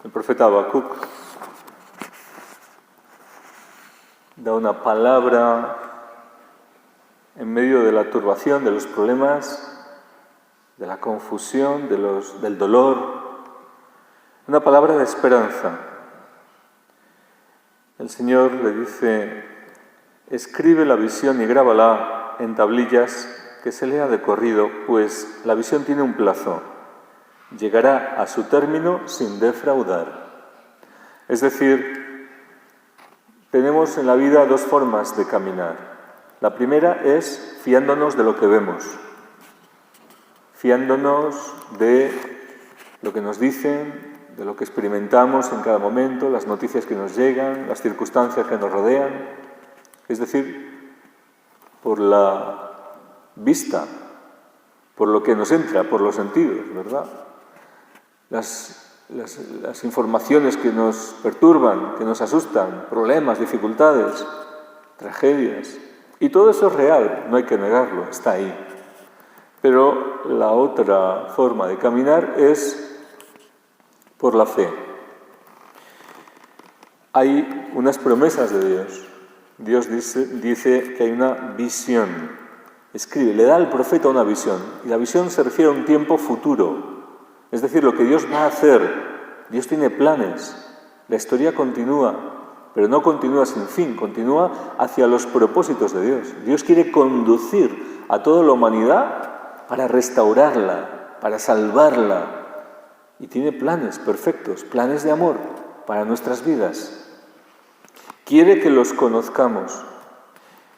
El profeta Habacuc da una palabra en medio de la turbación, de los problemas, de la confusión, del dolor, una palabra de esperanza. El Señor le dice: escribe la visión y grábala en tablillas, que se lea de corrido, pues la visión tiene un plazo. Llegará a su término sin defraudar. Es decir, tenemos en la vida dos formas de caminar. La primera es fiándonos de lo que vemos, fiándonos de lo que nos dicen, de lo que experimentamos en cada momento, las noticias que nos llegan, las circunstancias que nos rodean. Es decir, por la vista, por lo que nos entra, por los sentidos, ¿verdad? Las informaciones que nos perturban, que nos asustan, problemas, dificultades, tragedias. Y todo eso es real, no hay que negarlo, está ahí. Pero la otra forma de caminar es por la fe. Hay unas promesas de Dios. Dios dice que hay una visión. Escribe, le da al profeta una visión. Y la visión se refiere a un tiempo futuro. Es decir, lo que Dios va a hacer. Dios tiene planes. La historia continúa, pero no continúa sin fin, continúa hacia los propósitos de Dios. Dios quiere conducir a toda la humanidad para restaurarla, para salvarla. Y tiene planes perfectos, planes de amor para nuestras vidas. Quiere que los conozcamos,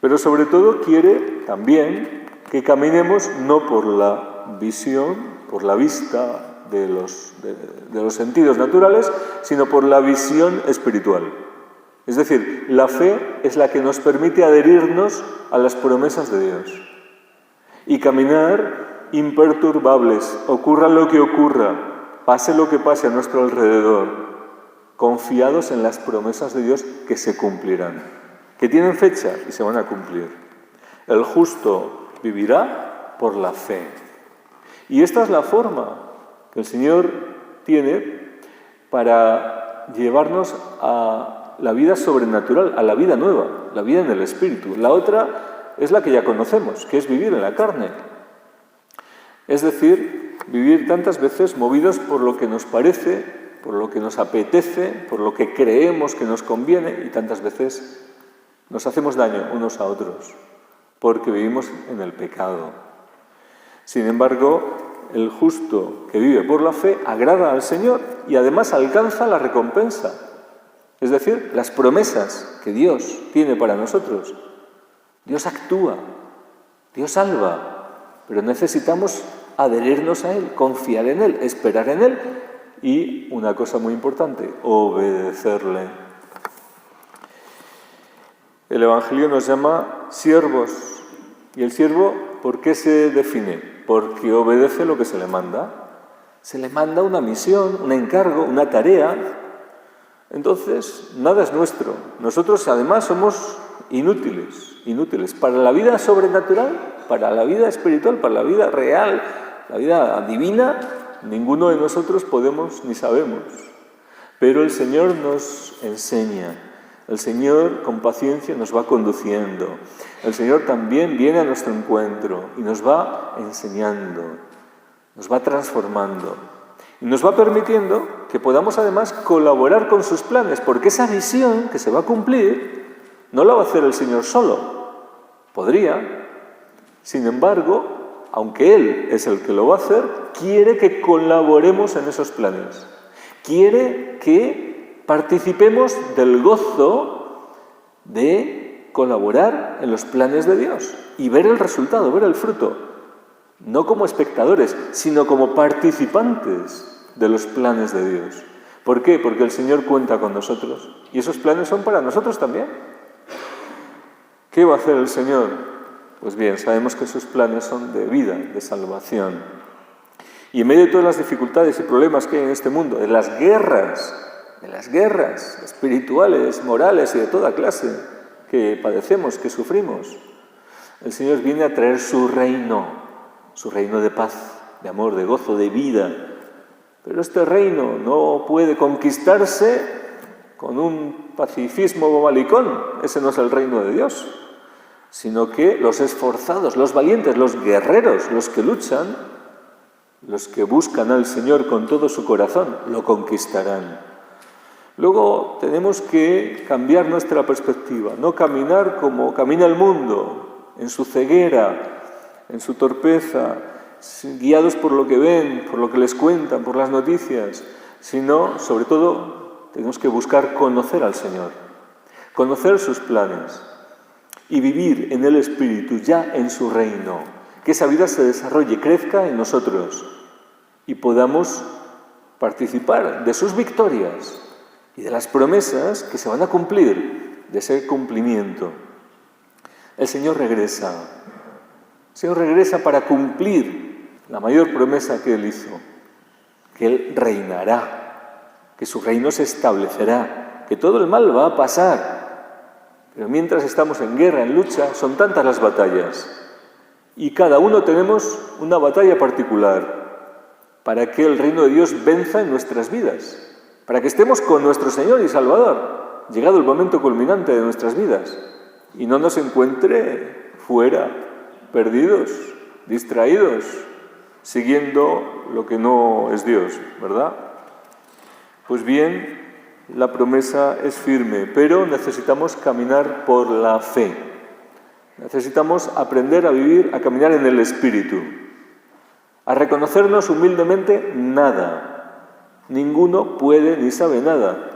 pero sobre todo quiere también que caminemos no por la visión, por la vista de los sentidos naturales, sino por la visión espiritual. Es decir, la fe es la que nos permite adherirnos a las promesas de Dios y caminar imperturbables, ocurra lo que ocurra, pase lo que pase a nuestro alrededor, confiados en las promesas de Dios que se cumplirán, que tienen fecha y se van a cumplir. El justo vivirá por la fe. Y esta es la forma que el Señor tiene para llevarnos a la vida sobrenatural, a la vida nueva, la vida en el Espíritu. La otra es la que ya conocemos, que es vivir en la carne. Es decir, vivir tantas veces movidos por lo que nos parece, por lo que nos apetece, por lo que creemos que nos conviene, y tantas veces nos hacemos daño unos a otros, porque vivimos en el pecado. Sin embargo, el justo que vive por la fe agrada al Señor y además alcanza la recompensa. Es decir, las promesas que Dios tiene para nosotros. Dios actúa, Dios salva, pero necesitamos adherirnos a Él, confiar en Él, esperar en Él y, una cosa muy importante, obedecerle. El Evangelio nos llama siervos. ¿Y el siervo por qué se define? Porque obedece lo que se le manda. Se le manda una misión, un encargo, una tarea. Entonces, nada es nuestro. Nosotros, además, somos inútiles. Para la vida sobrenatural, para la vida espiritual, para la vida real, la vida divina, ninguno de nosotros podemos ni sabemos. Pero el Señor nos enseña. El Señor, con paciencia, nos va conduciendo. El Señor también viene a nuestro encuentro y nos va enseñando, nos va transformando. Y nos va permitiendo que podamos además colaborar con sus planes, porque esa visión que se va a cumplir no la va a hacer el Señor solo. Podría. Sin embargo, aunque Él es el que lo va a hacer, quiere que colaboremos en esos planes. Quiere que participemos del gozo de colaborar en los planes de Dios y ver el resultado, ver el fruto. No como espectadores, sino como participantes de los planes de Dios. ¿Por qué? Porque el Señor cuenta con nosotros y esos planes son para nosotros también. ¿Qué va a hacer el Señor? Pues bien, sabemos que sus planes son de vida, de salvación. Y en medio de todas las dificultades y problemas que hay en este mundo, de las guerras espirituales, morales y de toda clase que padecemos, que sufrimos, el Señor viene a traer su reino de paz, de amor, de gozo, de vida, Pero este reino no puede conquistarse con un pacifismo bobalicón. Ese no es el reino de Dios, sino que los esforzados, los valientes, los guerreros, los que luchan, los que buscan al Señor con todo su corazón, lo conquistarán. Luego tenemos que cambiar nuestra perspectiva, no caminar como camina el mundo, en su ceguera, en su torpeza, guiados por lo que ven, por lo que les cuentan, por las noticias, sino, sobre todo, tenemos que buscar conocer al Señor, conocer sus planes y vivir en el Espíritu, ya en su reino, que esa vida se desarrolle, crezca en nosotros y podamos participar de sus victorias y de las promesas que se van a cumplir, de ese cumplimiento. El Señor regresa. El Señor regresa para cumplir la mayor promesa que Él hizo, que Él reinará, que su reino se establecerá, que todo el mal va a pasar. Pero mientras estamos en guerra, en lucha, son tantas las batallas. Y cada uno tenemos una batalla particular para que el reino de Dios venza en nuestras vidas, para que estemos con nuestro Señor y Salvador, llegado el momento culminante de nuestras vidas, y no nos encuentre fuera, perdidos, distraídos, siguiendo lo que no es Dios, ¿verdad? Pues bien, la promesa es firme, pero necesitamos caminar por la fe. Necesitamos aprender a vivir, a caminar en el Espíritu, a reconocernos humildemente nada. Ninguno puede ni sabe nada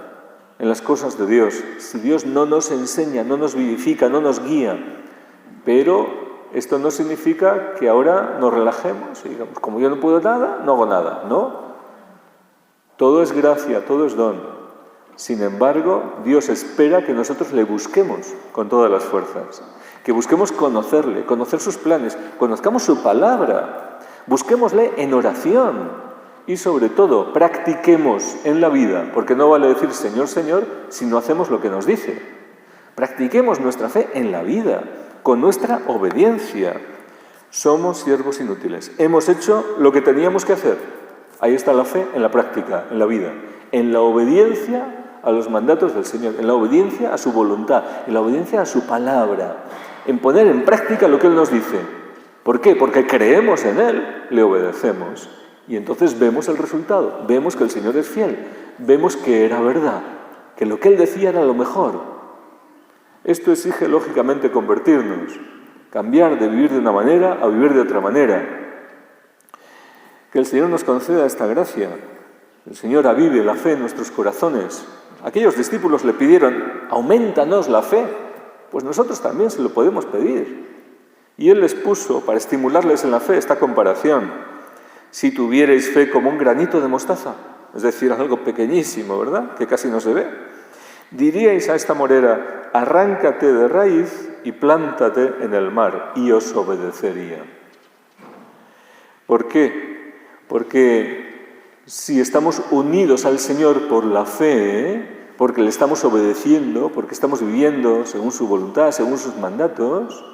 en las cosas de Dios. Si Dios no nos enseña, no nos vivifica, no nos guía. Pero esto no significa que ahora nos relajemos y digamos, como yo no puedo nada, no hago nada, ¿no? Todo es gracia, todo es don. Sin embargo, Dios espera que nosotros le busquemos con todas las fuerzas, que busquemos conocerle, conocer sus planes, conozcamos su palabra, busquémosle en oración y sobre todo practiquemos en la vida, porque no vale decir Señor, Señor, si no hacemos lo que nos dice. Practiquemos nuestra fe en la vida, con nuestra obediencia. Somos siervos inútiles. Hemos hecho lo que teníamos que hacer. Ahí está la fe en la práctica, en la vida, en la obediencia a los mandatos del Señor, en la obediencia a su voluntad, en la obediencia a su palabra, en poner en práctica lo que Él nos dice. ¿Por qué? Porque creemos en Él, le obedecemos. Y entonces vemos el resultado, vemos que el Señor es fiel, vemos que era verdad, que lo que Él decía era lo mejor. Esto exige, lógicamente, convertirnos, cambiar de vivir de una manera a vivir de otra manera. Que el Señor nos conceda esta gracia. El Señor avive la fe en nuestros corazones. Aquellos discípulos le pidieron, aumentanos la fe. Pues nosotros también se lo podemos pedir. Y Él les puso, para estimularles en la fe, esta comparación. Si tuvierais fe como un granito de mostaza, es decir, algo pequeñísimo, ¿verdad?, que casi no se ve, diríais a esta morera, arráncate de raíz y plántate en el mar, y os obedecería. ¿Por qué? Porque si estamos unidos al Señor por la fe, porque le estamos obedeciendo, porque estamos viviendo según su voluntad, según sus mandatos,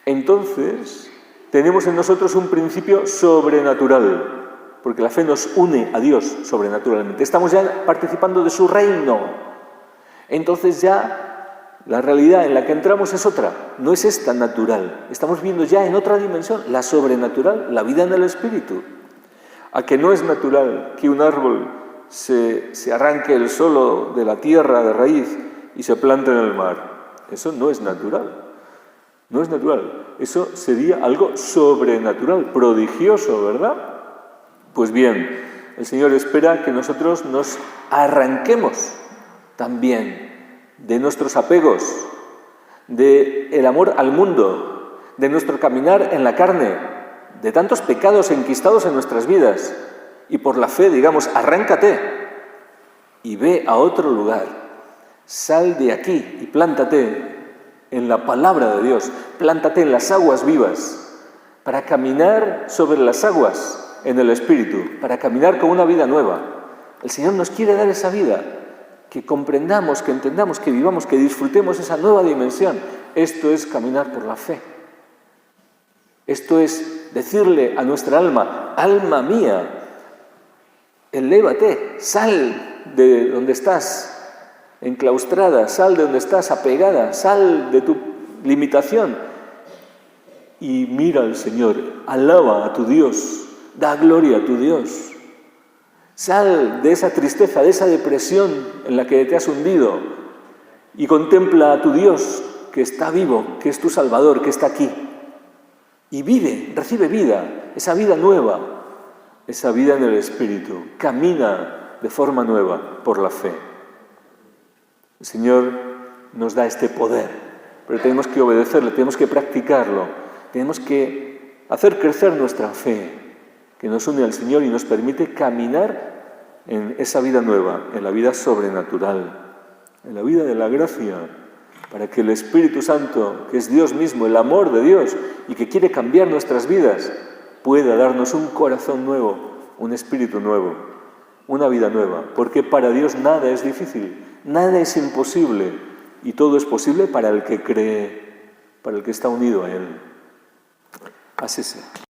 entonces tenemos en nosotros un principio sobrenatural, porque la fe nos une a Dios sobrenaturalmente. Estamos ya participando de su reino. Entonces ya la realidad en la que entramos es otra, no es esta natural. Estamos viendo ya en otra dimensión, la sobrenatural, la vida en el Espíritu. A que no es natural que un árbol se arranque él solo de la tierra de raíz y se plante en el mar. Eso no es natural. No es natural. Eso sería algo sobrenatural, prodigioso, ¿verdad? Pues bien, el Señor espera que nosotros nos arranquemos también de nuestros apegos, del amor al mundo, de nuestro caminar en la carne, de tantos pecados enquistados en nuestras vidas. Y por la fe, digamos, arráncate y ve a otro lugar. Sal de aquí y plántate en la palabra de Dios, plántate en las aguas vivas, para caminar sobre las aguas en el Espíritu, para caminar con una vida nueva. El Señor nos quiere dar esa vida, que comprendamos, que entendamos, que vivamos, que disfrutemos esa nueva dimensión. Esto es caminar por la fe. Esto es decirle a nuestra alma, alma mía, Elévate, sal de donde estás enclaustrada, sal de donde estás apegada, sal de tu limitación y mira al Señor, alaba a tu Dios, da gloria a tu Dios. Sal de esa tristeza, de esa depresión en la que te has hundido y contempla a tu Dios que está vivo, que es tu Salvador, que está aquí. Y vive, recibe vida, esa vida nueva, esa vida en el Espíritu. Camina de forma nueva por la fe. El Señor nos da este poder, pero tenemos que obedecerle, tenemos que practicarlo, tenemos que hacer crecer nuestra fe, que nos une al Señor y nos permite caminar en esa vida nueva, en la vida sobrenatural, en la vida de la gracia, para que el Espíritu Santo, que es Dios mismo, el amor de Dios y que quiere cambiar nuestras vidas, pueda darnos un corazón nuevo, un espíritu nuevo, una vida nueva, porque para Dios nada es difícil, nada es imposible y todo es posible para el que cree, para el que está unido a Él. Así sea.